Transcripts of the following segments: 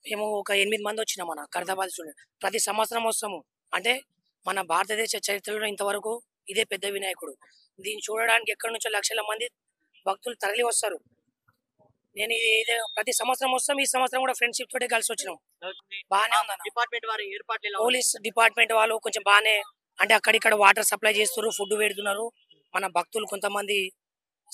మేము ఒక 8 మంది వచ్చినాం అన్న ఖైరతాబాద్ స్టూడెంట్. ప్రతి సంవత్సరం వస్తాము. అంటే మన భారతదేశ చరిత్రలో ఇంతవరకు ఇదే పెద్ద వినాయకుడు. దీన్ని చూడడానికి ఎక్కడి నుంచో లక్షల మంది భక్తులు తరలి వస్తారు. నేను ఇదే ప్రతి సంవత్సరం వస్తాం. ఈ సంవత్సరం కూడా ఫ్రెండ్షిప్ తోటే కలిసి వచ్చినాం. బాగానే ఉందన్న. డిపార్ట్మెంట్ వారి ఏర్పాట్లు ఎలా ఉన్నాయి? పోలీస్ డిపార్ట్మెంట్ వాళ్ళు కొంచెం బాగానే అంటే అక్కడిక్కడ వాటర్ సప్లై చేస్తున్నారు, ఫుడ్ పెడుతున్నారు. మన భక్తులు కొంతమంది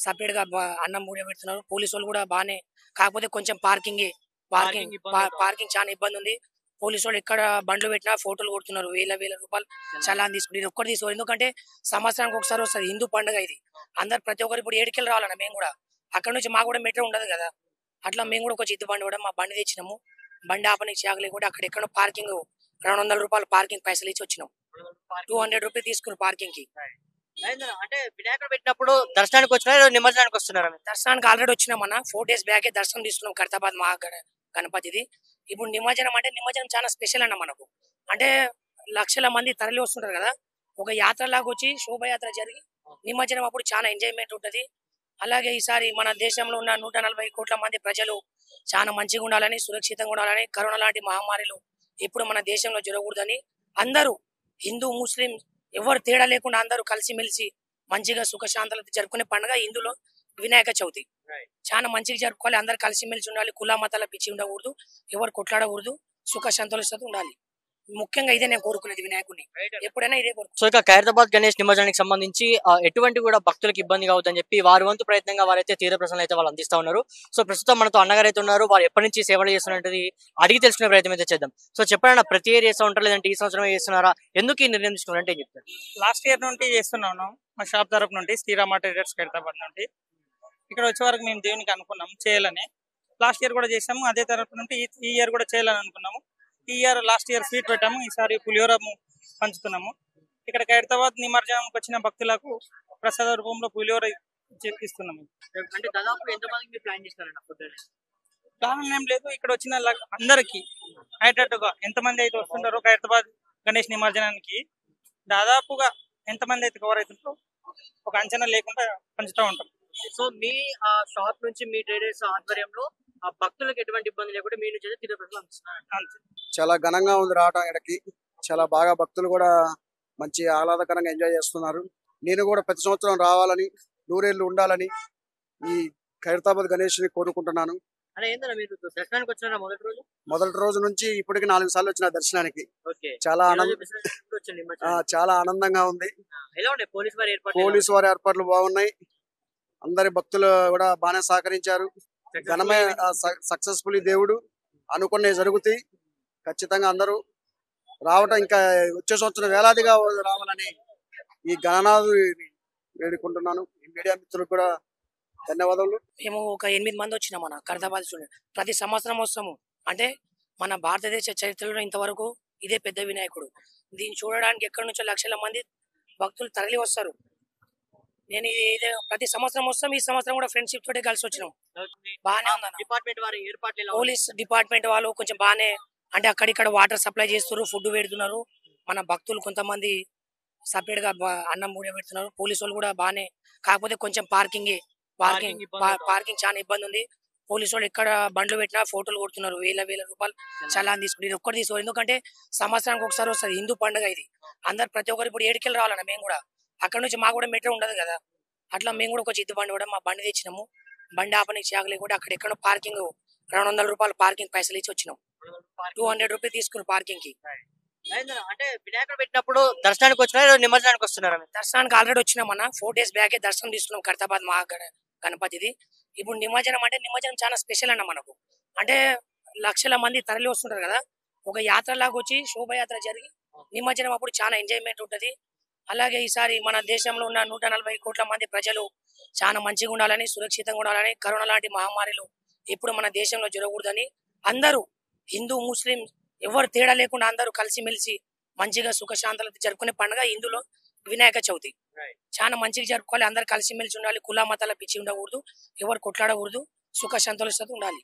సపరేట్ గా అన్నం కూడా పెడుతున్నారు. పోలీసు వాళ్ళు కూడా బాగానే, కాకపోతే కొంచెం పార్కింగ్ పార్కింగ్ ఇబ్బంది ఉందా? పార్కింగ్ చాలా ఇబ్బంది ఉంది. పోలీసు వాళ్ళు ఎక్కడ బండ్లు పెట్టినా ఫోటోలు కొడుతున్నారు, వేల వేల రూపాయలు చలాన్ తీసుకుంటారు. ఇది ఒక్కటి తీసుకోవాలి, ఎందుకంటే సంవత్సరానికి ఒకసారి వస్తుంది హిందూ పండుగ ఇది. అందరు ప్రతి ఒక్కరు ఇప్పుడు ఏడుకెళ్ళి రావాలన్న. మేము కూడా అక్కడ నుంచి మాకు కూడా మెట్రో ఉండదు కదా, అట్లా మేము కూడా కొంచెం ఇద్దు బండి కూడా మా బండి తెచ్చినాము. బండి ఆపనికి చేగలే కూడా అక్కడ ఎక్కడో పార్కింగ్ 200 రూపాయలు పార్కింగ్ పైసలు ఇచ్చి వచ్చినాం. 200 రూపీస్ తీసుకుని పార్కింగ్ కి. అంటే వినాయకుడు పెట్టినప్పుడు దర్శనానికి వచ్చినారా నిమజ్జనానికి వస్తున్నారా? దర్శనానికి ఆల్రెడీ వచ్చినామన్నా. 4 days బ్యాకే దర్శనం తీసుకున్నాం ఖైరతాబాద్ గణపతిది. ఇప్పుడు నిమజ్జనం అంటే నిమజ్జనం చాలా స్పెషల్ అన్న మనకు. అంటే లక్షల మంది తరలి వస్తుంటారు కదా, ఒక యాత్ర లాగా వచ్చి శోభయాత్ర జరిగి నిమజ్జనం అప్పుడు చాలా ఎంజాయ్మెంట్ ఉంటది. అలాగే ఈసారి మన దేశంలో ఉన్న 140 కోట్ల మంది ప్రజలు చాలా మంచిగా ఉండాలని, సురక్షితంగా ఉండాలని, కరోనా లాంటి మహమ్మారిలు ఎప్పుడు మన దేశంలో జరగకూడదని అందరూ హిందూ ముస్లిం ఎవరు తేడా లేకుండా అందరూ కలిసిమెలిసి మంచిగా సుఖశాంతులతో జరుపుకునే పండుగ ఇందులో వినాయక చవితి. చాలా మంచిగా జరుపుకోవాలి, అందరు కలిసిమెలిసి ఉండాలి, కుల మతాల పిచ్చి ఉండకూడదు, ఎవరు కొట్లాడకూడదు, సుఖ సంతోషంతో ఉండాలి. ముఖ్యంగా ఇదే నేను కోరుకునేది వినాయకుడిని, ఎప్పుడైనా ఇదే కోరుకు. సో ఇక ఖైరతాబాద్ గణేష్ నిమజ్జనానికి సంబంధించి ఎటువంటి కూడా భక్తులకు ఇబ్బంది కావద్దని చెప్పి వారి వంతు ప్రయత్నంగా వారైతే తీవ్ర ప్రశ్నలు అయితే వాళ్ళు అందిస్తా ఉన్నారు. సో ప్రస్తుతం మనతో అన్నగారు అయితే ఉన్నారు, వారు ఎప్పటి నుంచి సేవలు చేస్తున్నది అడిగి తెలుసుకునే ప్రయత్నం అయితే చేద్దాం. సో చెప్పండి, ప్రతి ఇయర్ చేస్తూ ఉంటారు లేదంటే ఈ సంవత్సరమే చేస్తున్నారా? ఎందుకు ఈ నిర్ణయం తీసుకున్నారంటే ఏం చెప్తారు? లాస్ట్ ఇయర్ నుండి చేస్తున్నాను. మా షాప్ తరపు నుండి శ్రీరామ ట్రేడర్స్ ఖైరతాబాద్ నుండి ఇక్కడ వచ్చే వరకు మేము దేవునికి అనుకున్నాం చేయాలని. లాస్ట్ ఇయర్ కూడా చేసాము, అదే తరపు నుండి ఈ ఇయర్ కూడా చేయాలని అనుకున్నాము. ఈ ఇయర్ లాస్ట్ ఇయర్ స్వీట్ పెట్టాము, ఈసారి పులిహోర పంచుతున్నాము. ఇక్కడ ఖైరతాబాద్ నిమజ్జనానికి వచ్చిన భక్తులకు ప్రసాద రూపంలో పులిహోర ఇస్తున్నాము. అంటే దాదాపు ఎంతమందికి ప్లాన్ చేస్తారండి? ప్లాన్ ఏం లేదు, ఇక్కడ వచ్చిన అందరికి అయ్యేటట్టుగా ఎంతమంది అయితే వస్తుంటారో ఖైరతాబాద్ గణేష్ నిమజ్జనానికి దాదాపుగా ఎంతమంది అయితే కవర్ అవుతుంటారో ఒక అంచనా లేకుండా పంచుతూ ఉంటాం. సో మీ షాప్ నుంచి మీ ట్రేడర్స్ ఆధ్వర్యంలో ఆ భక్తులకు ఎటువంటి ఇబ్బంది లేకుండా మీ నుంచి తీవ్ర ప్రశ్నలు అందిస్తున్నారు. చాలా ఘనంగా ఉంది రావడం ఇక్కడికి. చాలా బాగా భక్తులు కూడా మంచి ఆహ్లాదకరంగా ఎంజాయ్ చేస్తున్నారు. నేను కూడా ప్రతి సంవత్సరం రావాలని, నూరేళ్లు ఉండాలని ఈ ఖైరతాబాద్ గణేష్ ని కోరుకుంటున్నాను. అదే ఏంటన్నా మీరు దర్శనానికి వచ్చిన మొదటి రోజు నుంచి ఇప్పటికి 4 సార్లు వచ్చిన దర్శనానికి. చాలా ఆనందంగా ఉంది. పోలీసు వారి ఏర్పాట్లు బాగున్నాయి, అందరి భక్తులు కూడా బాగానే సహకరించారు. ఘనమైన సక్సెస్ఫుల్ దేవుడు అనుకున్నవి జరుగుతాయి. ఖచ్చితంగా అందరూ రావటం, ఇంకా వచ్చే సంవత్సరం వేలాదిగా రావాలని ఈ గణనాథు వేడుకుంటున్నాను. ఈ మీడియా మిత్రులకు కూడా ధన్యవాదాలు. మేము ఒక 8 మంది వచ్చినాం అన్న ఖైరతాబాద్ స్టూడెంట్. ప్రతి సంవత్సరం వస్తాము. అంటే మన భారతదేశ చరిత్రలో ఇంతవరకు ఇదే పెద్ద వినాయకుడు. దీన్ని చూడడానికి ఎక్కడి నుంచో లక్షల మంది భక్తులు తరలి వస్తారు. నేను ఇదే ప్రతి సంవత్సరం వస్తాం. ఈ సంవత్సరం కూడా ఫ్రెండ్షిప్ తోటే కలిసి వచ్చినాం. బాగానే ఉందన్న. డిపార్ట్మెంట్ వారి ఏర్పాట్లు పోలీస్ డిపార్ట్మెంట్ వాళ్ళు కొంచెం బాగానే అంటే అక్కడిక్కడ వాటర్ సప్లై చేస్తున్నారు, ఫుడ్ పెడుతున్నారు. మన భక్తులు కొంతమంది సపరేట్ గా అన్నం కూడా పెడుతున్నారు. పోలీసు వాళ్ళు కూడా బాగానే, కాకపోతే కొంచెం పార్కింగ్ చాలా ఇబ్బంది ఉంది. పోలీసు వాళ్ళు ఎక్కడ బండ్లు పెట్టినా ఫోటోలు కొడుతున్నారు, వేల వేల రూపాయలు చలాన్ తీసుకుంటారు. ఇది ఒక్కటి తీసుకోవాలి, ఎందుకంటే సంవత్సరానికి ఒకసారి వస్తుంది హిందూ పండుగ ఇది. అందరు ప్రతి ఒక్కరు ఇప్పుడు ఏడుకెళ్ళి రావాలన్న. మేము కూడా అక్కడ నుంచి మాకు కూడా మెట్రో ఉండదు కదా, అట్లా మేము కూడా కొంచెం ఇద్దు బండి కూడా మా బండి తెచ్చినాము. బండి ఆపనికి చేగలే కూడా అక్కడ ఎక్కడో పార్కింగ్ 200 రూపాయలు పార్కింగ్ పైసలు ఇచ్చి వచ్చినాం. 200 రూపీస్ తీసుకుని పార్కింగ్ కి. అంటే వినాయకుడు పెట్టినప్పుడు దర్శనానికి వచ్చినారా నిమజ్జనానికి వస్తున్నారా? దర్శనానికి ఆల్రెడీ వచ్చినామన్నా. 4 days బ్యాకే దర్శనం తీసుకున్నాం ఖైరతాబాద్ గణపతిది. ఇప్పుడు నిమజ్జనం అంటే నిమజ్జనం చాలా స్పెషల్ అన్న మనకు. అంటే లక్షల మంది తరలి వస్తుంటారు కదా, ఒక యాత్ర లాగా వచ్చి శోభయాత్ర జరిగి నిమజ్జనం అప్పుడు చాలా ఎంజాయ్మెంట్ ఉంటది. అలాగే ఈసారి మన దేశంలో ఉన్న 140 కోట్ల మంది ప్రజలు చాలా మంచిగా ఉండాలని, సురక్షితంగా ఉండాలని, కరోనా లాంటి మహమ్మారిలు ఎప్పుడు మన దేశంలో జరగకూడదని అందరూ హిందూ ముస్లిం ఎవరు తేడా లేకుండా అందరూ కలిసిమెలిసి మంచిగా సుఖశాంతులతో జరుపుకునే పండుగ ఇందులో వినాయక చవితి. చాలా మంచిగా జరుపుకోవాలి, అందరు కలిసిమెలిసి ఉండాలి, కుల మతాల పిచ్చి ఉండకూడదు, ఎవరు కొట్లాడకూడదు, సుఖ సంతోషంతో ఉండాలి.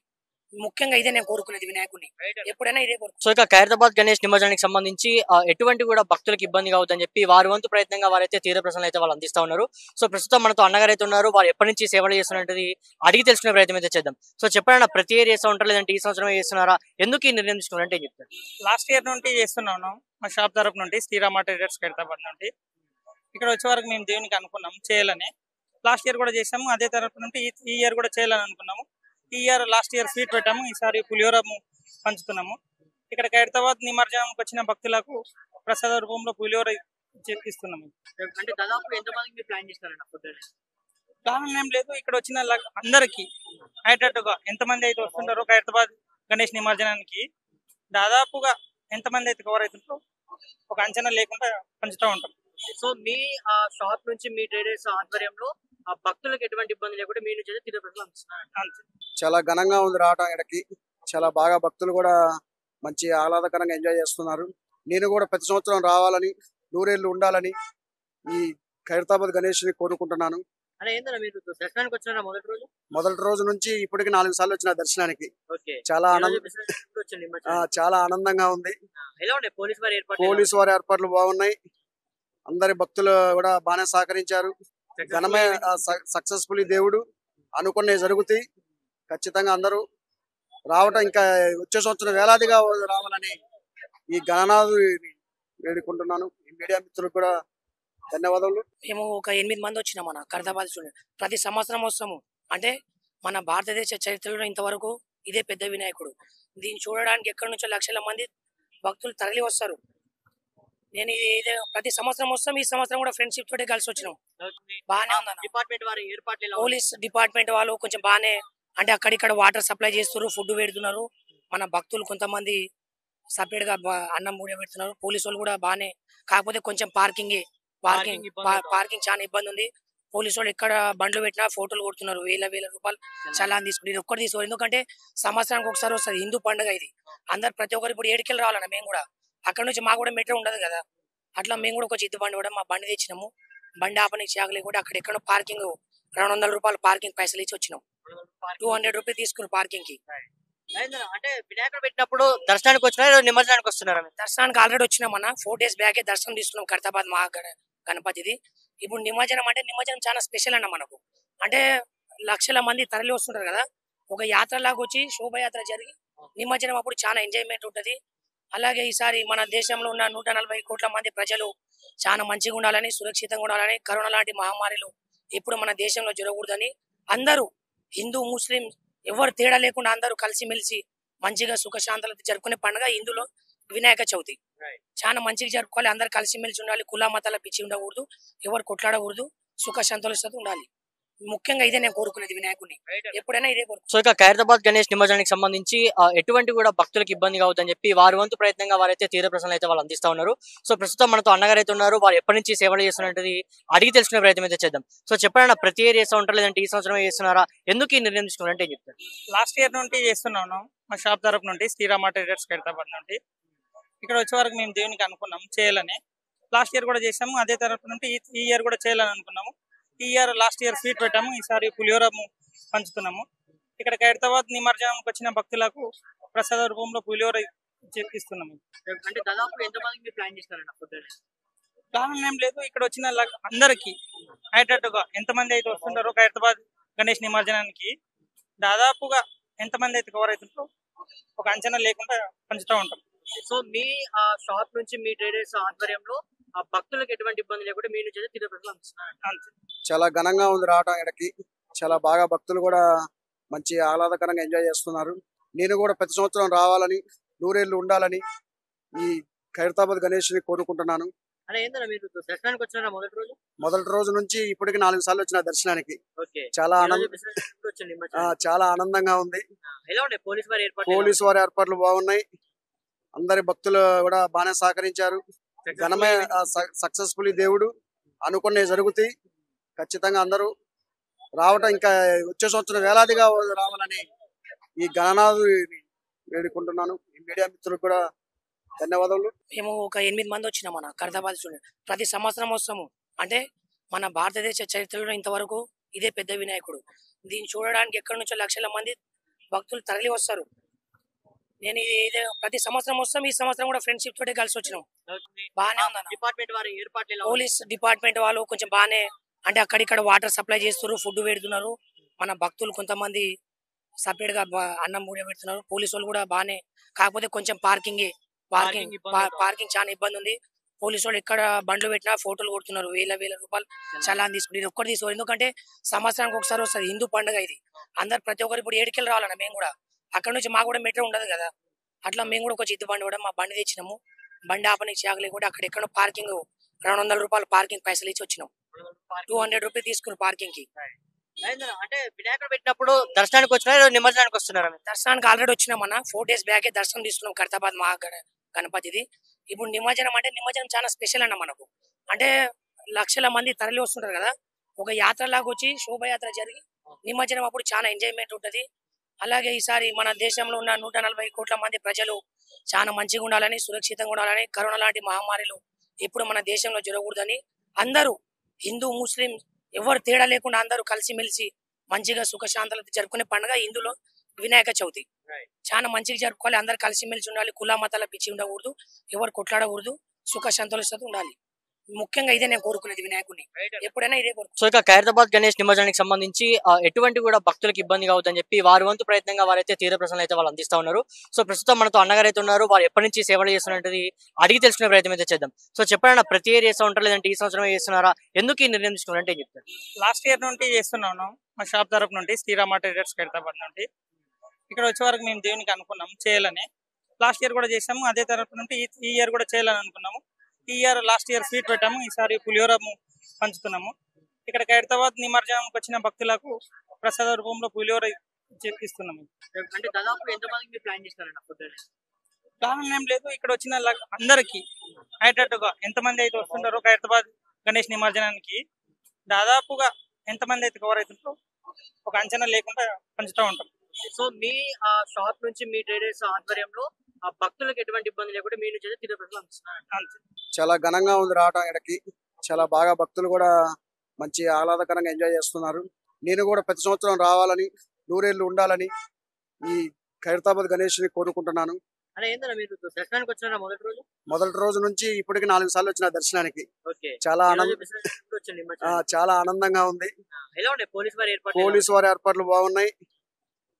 ముఖ్యంగా ఇదే నేను కోరుకునేది వినాయకుడిని, ఎప్పుడైనా ఇదే కోరుకు. సో ఇక ఖైరతాబాద్ గణేష్ నిమజ్జనానికి సంబంధించి ఎటువంటి కూడా భక్తులకు ఇబ్బంది కావద్దని చెప్పి వారి వంతు ప్రయత్నంగా వారైతే తీవ్ర ప్రశ్నలు అయితే వాళ్ళు అందిస్తా ఉన్నారు. సో ప్రస్తుతం మనతో అన్నగారు అయితే ఉన్నారు. వారు ఎప్పటి నుంచి సేవలు చేస్తున్నది అడిగి తెలుసుకునే ప్రయత్నం అయితే చేద్దాం. సో చెప్పండి, ప్రతి ఇయర్ చేస్తూ ఉంటారు లేదంటే ఈ సంవత్సరమే చేస్తున్నారా? ఎందుకు ఈ నిర్ణయం తీసుకున్నారంటే ఏం చెప్తారు? లాస్ట్ ఇయర్ నుండి చేస్తున్నాను. మా షాప్ తరపు నుండి శ్రీరామ ట్రేడర్స్ ఖైరతాబాద్ నుండి ఇక్కడ వచ్చే వరకు మేము దేవునికి అనుకున్నాం చేయాలని. లాస్ట్ ఇయర్ కూడా చేసాము, అదే తరపు నుండి ఈ ఇయర్ కూడా చేయాలని అనుకున్నాము. ఈ ఇయర్ లాస్ట్ ఇయర్ స్వీట్ పెట్టాము, ఈసారి పులిహోర పంచుతున్నాము. ఇక్కడ ఖైరతాబాద్ నిమజ్జనానికి వచ్చిన భక్తులకు ప్రసాద రూపంలో పులిహోర ఇస్తున్నాము. అంటే దాదాపు ఎంతమందికి ప్లాన్ చేస్తారండి? ప్లాన్ ఏం లేదు, ఇక్కడ వచ్చిన అందరికి అయ్యేటట్టుగా ఎంతమంది అయితే వస్తుంటారో ఖైరతాబాద్ గణేష్ నిమజ్జనానికి దాదాపుగా ఎంతమంది అయితే కవర్ అవుతుంటారో ఒక అంచనా లేకుండా పంచుతూ ఉంటాం. సో మీ షాప్ నుంచి మీ ట్రేడర్స్ ఆధ్వర్యంలో ఆ భక్తులకు ఎటువంటి ఇబ్బంది లేకుండా మీ నుంచి తీవ్ర ప్రశ్నలు అందిస్తున్నారు. చాలా ఘనంగా ఉంది రావడం ఇక్కడికి. చాలా బాగా భక్తులు కూడా మంచి ఆహ్లాదకరంగా ఎంజాయ్ చేస్తున్నారు. నేను కూడా ప్రతి సంవత్సరం రావాలని, నూరేళ్లు ఉండాలని ఈ ఖైరతాబాద్ గణేష్ని కోరుకుంటున్నాను. అంటే ఏంటన్నా మీరు దర్శనానికి వచ్చినారా మొదటి రోజు నుంచి ఇప్పటికి 4 సార్లు వచ్చిన దర్శనానికి. చాలా ఆనందంగా ఉంది. పోలీసు వారి ఏర్పాట్లు బాగున్నాయి. అందరి భక్తులు కూడా బాగానే సహకరించారు. ఘనమే సక్సెస్ఫుల్లీ దేవుడు అనుకున్నవి జరుగుతాయి. ఖచ్చితంగా అందరూ రావటం, ఇంకా వచ్చే సంవత్సరం వేలాదిగా రావాలని ఈ గణనాథు వేడుకుంటున్నాను. ఈ మీడియా మిత్రులకు కూడా ధన్యవాదాలు. మేము ఒక 8 మంది వచ్చినాం మన ఖైరతాబాద్ చూడండి. ప్రతి సంవత్సరం వస్తాము. అంటే మన భారతదేశ చరిత్రలో ఇంతవరకు ఇదే పెద్ద వినాయకుడు. దీన్ని చూడడానికి ఎక్కడి నుంచో లక్షల మంది భక్తులు తరలి వస్తారు. నేను ఇదే ప్రతి సంవత్సరం వస్తాం. ఈ సంవత్సరం కూడా ఫ్రెండ్షిప్ తోటి కలిసి వచ్చినాం. బాగానే ఉంది. పోలీస్ డిపార్ట్మెంట్ వాళ్ళు కొంచెం బాగానే, అంటే అక్కడిక్కడ వాటర్ సప్లై చేస్తున్నారు, ఫుడ్ పెడుతున్నారు. మన భక్తులు కొంతమంది సపరేట్ గా అన్నం కూడా పెడుతున్నారు. పోలీసు వాళ్ళు కూడా బాగానే, కాకపోతే కొంచెం పార్కింగ్ చాలా ఇబ్బంది ఉంది. పోలీసు వాళ్ళు ఎక్కడ బండ్లు పెట్టినా ఫోటోలు కొడుతున్నారు, వేల రూపాయలు చలాన్ తీసుకుంటారు. ఇది ఒక్కటి తీసుకోవాలి, ఎందుకంటే సంవత్సరానికి ఒకసారి వస్తుంది హిందూ పండుగ ఇది. అందరు ప్రతి ఒక్కరు ఇప్పుడు 7 కిలో రావాలన్నా మేము కూడా, అక్కడ నుంచి మాకు కూడా మెట్రో ఉండదు కదా, అట్లా మేము కూడా ఒక జిద్దు బండి కూడా మా బండి తెచ్చినాము. బండి ఆపనికి చాకలే కూడా అక్కడ ఎక్కడ పార్కింగ్ 200 రూపాయలు పార్కింగ్ పైసలు ఇచ్చి వచ్చినాం. 200 రూపీస్ తీసుకున్నారు పార్కింగ్ కి. అంటే వినాయకుడు పెట్టినప్పుడు దర్శనానికి వచ్చినా నిమజ్జనానికి వస్తున్నారా? దర్శనానికి ఆల్రెడీ వచ్చినామన్నా. 4 days బ్యాకే దర్శనం తీసుకున్నాం ఖైరతాబాద్ గణపతిది. ఇప్పుడు నిమజ్జనం చాలా స్పెషల్ అన్న మనకు. అంటే లక్షల మంది తరలి వస్తుంటారు కదా, ఒక యాత్ర లాగా వచ్చి శోభయాత్ర జరిగి నిమజ్జనం అప్పుడు చాలా ఎంజాయ్మెంట్ ఉంటది. అలాగే ఈసారి మన దేశంలో ఉన్న 140 కోట్ల మంది ప్రజలు చాలా మంచిగా ఉండాలని, సురక్షితంగా ఉండాలని, కరోనా లాంటి మహమ్మారిలు ఎప్పుడు మన దేశంలో జరగకూడదని అందరూ హిందూ ముస్లిం ఎవరు తేడా లేకుండా అందరూ కలిసిమెలిసి మంచిగా సుఖశాంతులతో జరుపుకునే పండుగ ఇందులో వినాయక చవితి. చాలా మంచిగా జరుపుకోవాలి, అందరు కలిసిమెలిసి ఉండాలి, కుల మతాల పిచ్చి ఉండకూడదు, ఎవరు కొట్లాడకూడదు, సుఖశాంతులతో ఉండాలి. ముఖ్యంగా ఇదే నేను కోరుకునేది వినాయకుడిని, ఎప్పుడైనా ఇదే కోరుకు. సో ఇక ఖైరతాబాద్ గణేష్ నిమజ్జనానికి సంబంధించి ఎటువంటి కూడా భక్తులకు ఇబ్బంది కావద్దని చెప్పి వారి వంతు ప్రయత్నంగా వారైతే తీవ్ర ప్రశ్నలు అయితే వాళ్ళు అందిస్తా ఉన్నారు. సో ప్రస్తుతం మనతో అన్నగారు అయితే ఉన్నారు. వారు ఎప్పటి నుంచి సేవలు చేస్తున్నది అడిగి తెలుసుకునే ప్రయత్నం అయితే చేద్దాం. సో చెప్పండి, ప్రతి ఇయర్ చేస్తూ ఉంటారు లేదంటే ఈ సంవత్సరమే చేస్తున్నారా? ఎందుకు ఈ నిర్ణయం తీసుకున్నారంటే ఏం చెప్తారు? లాస్ట్ ఇయర్ నుండి చేస్తున్నాను. మా షాప్ తరపు నుండి శ్రీరామ ట్రేడర్స్ ఖైరతాబాద్ నుండి ఇక్కడ వచ్చే వరకు మేము దేవునికి అనుకున్నాం చేయాలని. లాస్ట్ ఇయర్ కూడా చేసాము, అదే తరపు నుండి ఈ ఇయర్ కూడా చేయాలని అనుకున్నాము. ఈ ఇయర్ లాస్ట్ ఇయర్ స్వీట్ పెట్టాము, ఈసారి పులిహోర పంచుతున్నాము. ఇక్కడ ఖైరతాబాద్ నిమజ్జనానికి వచ్చిన భక్తులకు ప్రసాద రూపంలో పులిహోర ఇస్తున్నాము. అంటే దాదాపు ఎంతమందికి ప్లాన్ చేస్తారండి? ప్లాన్ ఏం లేదు, ఇక్కడ వచ్చిన అందరికి అయ్యేటట్టుగా ఎంతమంది అయితే వస్తుంటారో ఖైరతాబాద్ గణేష్ నిమజ్జనానికి దాదాపుగా ఎంతమంది అయితే కవర్ అవుతుంటారో ఒక అంచనా లేకుండా పంచుతూ ఉంటాం. సో మీ షాప్ నుంచి మీ ట్రేడర్స్ ఆధ్వర్యంలో ఆ భక్తులకు ఎటువంటి ఇబ్బంది లేకుండా మీ నుంచి తీవ్ర ప్రశ్నలు అందిస్తున్నారు. చాలా ఘనంగా ఉంది రావడం ఇక్కడికి. చాలా బాగా భక్తులు కూడా మంచి ఆహ్లాదకరంగా ఎంజాయ్ చేస్తున్నారు. నేను కూడా ప్రతి సంవత్సరం రావాలని, నూరేళ్లు ఉండాలని ఈ ఖైరతాబాద్ గణేష్ని కోరుకుంటున్నాను. అంటే ఏంటన్నా మీరు దర్శనానికి వచ్చినారా మొదటి రోజు నుంచి ఇప్పటికి 4 సార్లు వచ్చిన దర్శనానికి. చాలా ఆనందంగా ఉంది. పోలీసు వారి ఏర్పాట్లు బాగున్నాయి. అందరి భక్తులు కూడా బాగానే సహకరించారు. ఘనమే సక్సెస్ఫుల్లీ దేవుడు అనుకున్నవి జరుగుతాయి. ఖచ్చితంగా అందరూ రావటం, ఇంకా వచ్చే సంవత్సరం వేలాదిగా రావాలని ఈ గణనాథు వేడుకుంటున్నాను. ఈ మీడియా మిత్రులకు కూడా ధన్యవాదాలు. మేము ఒక 8 మంది వచ్చినాం మన ఖైరతాబాద్ చూడండి. ప్రతి సంవత్సరం వస్తాము. అంటే మన భారతదేశ చరిత్రలో ఇంతవరకు ఇదే పెద్ద వినాయకుడు. దీన్ని చూడడానికి ఎక్కడి నుంచో లక్షల మంది భక్తులు తరలి వస్తారు. నేను ఇదే ప్రతి సంవత్సరం వస్తాం. ఈ సంవత్సరం కూడా ఫ్రెండ్షిప్ తోటి కలిసి వచ్చినాం. బాగానే ఉందన్న. డిపార్ట్మెంట్ వారి ఏర్పాట్లు ఎలా ఉన్నాయి? పోలీస్ డిపార్ట్మెంట్ వాళ్ళు కొంచెం బాగానే, అంటే అక్కడిక్కడ వాటర్ సప్లై చేస్తున్నారు, ఫుడ్ పెడుతున్నారు. మన భక్తులు కొంతమంది సపరేట్ గా అన్నం కూడా పెడుతున్నారు. పోలీసు వాళ్ళు కూడా బాగానే, కాకపోతే కొంచెం పార్కింగ్ Parking ఇబ్బంది అవుతుంది. పార్కింగ్ చాలా ఇబ్బంది ఉంది. పోలీసు వాళ్ళు ఎక్కడ బండ్లు పెట్టినా ఫోటోలు కొడుతున్నారు, వేల రూపాయలు చలాన్ తీసుకుంటారు. ఇది ఒక్కటి తీసుకోరు, ఎందుకంటే సంవత్సరానికి ఒకసారి వస్తుంది హిందూ పండుగ ఇది. అందరు ప్రతి ఒక్కరు ఇప్పుడు ఏడుకెళ్ళి రావాలన్న. మేము కూడా అక్కడ నుంచి మాకు కూడా మెట్రో ఉండదు కదా, అట్లా మేము కూడా కొంచెం ఇద్దు బండి కూడా మా బండి తెచ్చినాము. బండి ఆపనికి చాకలే కూడా అక్కడ ఎక్కడో పార్కింగ్ 200 రూపాయలు పార్కింగ్ పైసలు ఇచ్చి వచ్చినాం. 200 రూపీస్ తీసుకున్నారు పార్కింగ్ కి. అయిందన్న, అంటే వినాయకుడు పెట్టినప్పుడు దర్శనానికి వచ్చినా లేదా నిమజ్జనానికి వస్తున్నారా మీరు? దర్శనానికి ఆల్రెడీ వచ్చినామన్న. 4 days బ్యాకే దర్శనం తీసుకున్నాం ఖైరతాబాద్ గణపతిది. ఇప్పుడు నిమజ్జనం చాలా స్పెషల్ అన్న మనకు. అంటే లక్షల మంది తరలి వస్తుంటారు కదా, ఒక యాత్ర లాగా వచ్చి శోభయాత్ర జరిగి నిమజ్జనం అప్పుడు చాలా ఎంజాయ్మెంట్ ఉంటది. అలాగే ఈసారి మన దేశంలో ఉన్న 140 కోట్ల మంది ప్రజలు చాలా మంచిగా ఉండాలని, సురక్షితంగా ఉండాలని, కరోనా లాంటి మహమ్మారిలు ఎప్పుడు మన దేశంలో జరగకూడదని అందరూ హిందూ ముస్లిం ఎవరు తేడా లేకుండా అందరూ కలిసిమెలిసి మంచిగా సుఖశాంతులతో జరుపుకునే పండుగ ఇందులో వినాయక చవితి. చాలా మంచిగా జరుపుకోవాలి, అందరు కలిసిమెలిసి ఉండాలి, కుల మతాల పిచ్చి ఉండకూడదు, ఎవరు కొట్లాడకూడదు, సుఖశాంతులతో ఉండాలి. ముఖ్యంగా ఇదే నేను కోరుకునేది వినాయకుడిని, ఎప్పుడైనా ఇదే కోరుకుంటున్నాను. సో ఇక ఖైరతాబాద్ గణేష్ నిమజ్జనానికి సంబంధించి ఎటువంటి కూడా భక్తులకు ఇబ్బంది కావద్దని చెప్పి వారి వంతు ప్రయత్నంగా వారైతే తీర ప్రశ్నలు అయితే వాళ్ళు అందిస్తా ఉన్నారు. సో ప్రస్తుతం మనతో అన్నగారు అయితే ఉన్నారు. వారు ఎప్పటి నుంచి సేవలు చేస్తున్నది అడిగి తెలుసుకునే ప్రయత్నం అయితే చేద్దాం. సో చెప్పండి, ప్రతి ఇయర్ చేస్తూ ఉంటారు లేదంటే ఈ సంవత్సరమే చేస్తున్నారా? ఎందుకు ఈ నిర్ణయం తీసుకున్నారంటే ఏం చెప్తారు? లాస్ట్ ఇయర్ నుండి చేస్తున్నాను. మా షాప్ తరపు నుండి శ్రీరామ ట్రేడర్స్ ఖైరతాబాద్ నుండి ఇక్కడ వచ్చే వరకు మేము దేవునికి అనుకున్నాం చేయాలని. లాస్ట్ ఇయర్ కూడా చేసాము, అదే తరపు నుండి ఈ ఇయర్ కూడా చేయాలని అనుకున్నాము. ఈ ఇయర్ లాస్ట్ ఇయర్ స్వీట్ పెట్టాము, ఈసారి పులిహోర పంచుతున్నాము. ఇక్కడ ఖైరతాబాద్ నిమజ్జనానికి వచ్చిన భక్తులకు ప్రసాద రూపంలో పులిహోర ఇస్తున్నాము. అంటే దాదాపు ఎంతమందికి ప్లాన్ చేస్తారండి ఫుడ్? ప్లాన్ ఏం లేదు, ఇక్కడ వచ్చిన అందరికి అయ్యేటట్టుగా ఎంతమంది అయితే వస్తుంటారో ఖైరతాబాద్ గణేష్ నిమజ్జనానికి దాదాపుగా ఎంతమంది అయితే కవర్ అవుతుంటారో ఒక అంచనా లేకుండా పంచుతూ ఉంటాం. సో మీ షాప్ నుంచి మీ ట్రేడర్స్ ఆధ్వర్యంలో ఆ భక్తులకు ఎటువంటి ఇబ్బంది లేకుండా మీ నుంచి తీర ప్రశ్నలు అందిస్తున్నారు. చాలా ఘనంగా ఉంది రావడం ఇక్కడికి. చాలా బాగా భక్తులు కూడా మంచి ఆహ్లాదకరంగా ఎంజాయ్ చేస్తున్నారు. నేను కూడా ప్రతి సంవత్సరం రావాలని, 100 ఏళ్ళు ఉండాలని ఈ ఖైరతాబాద్ గణేష్ని కోరుకుంటున్నాను. అలా ఏంటన్నా, మీరు దర్శనానికి వచ్చినారా మొదటి రోజు నుంచి ఇప్పటికి 4 సార్లు వచ్చిన దర్శనానికి. ఓకే. చాలా ఆనందంగా ఉంది. ఎలా ఉండే పోలీసు వారి ఏర్పాట్లు బాగున్నాయి.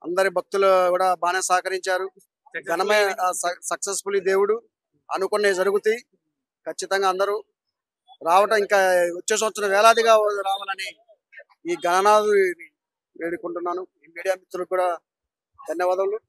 అందరి భక్తులు కూడా బాగానే సహకరించారు. ఘనమే సక్సెస్ఫుల్లీ దేవుడు అనుకునే జరుగుతాయి. ఖచ్చితంగా అందరూ రావటం, ఇంకా వచ్చే సంవత్సరం వేలాదిగా రావాలని ఈ గణనాథు వేడుకుంటున్నాను. ఈ మీడియా మిత్రులకు కూడా ధన్యవాదాలు.